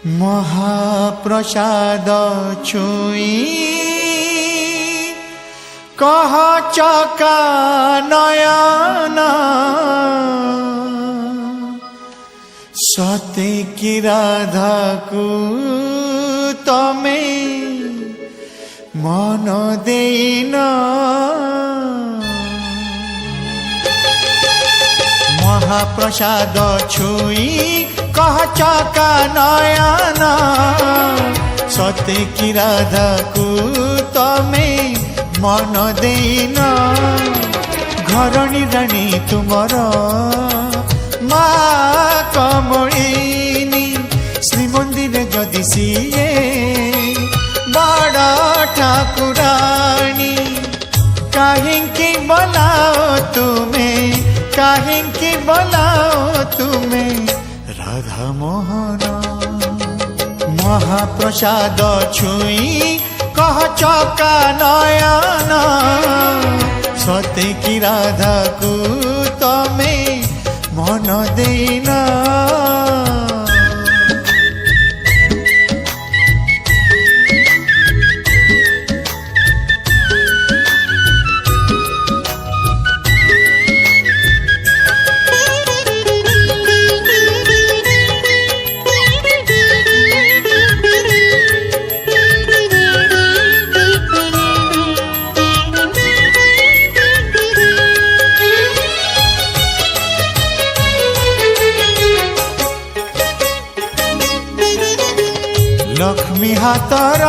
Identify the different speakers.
Speaker 1: महाप्रसाद छुई कह चका नयन सते की राधा को तमे मन देना महाप्रसाद छुई कह चका नयन सते की राधा को तमे मन देना घरणी राणी तुमर माँ कमलिनी श्रीमंदिर जदि सीए बड़ ठाकुराणी काहें बोलाओ तुम्हें काहें बोलाओ तुम्हें राधा मोहन महाप्रसाद छुई कह चका नयन सते की राधा को तमे मन देना लक्ष्मी हाथर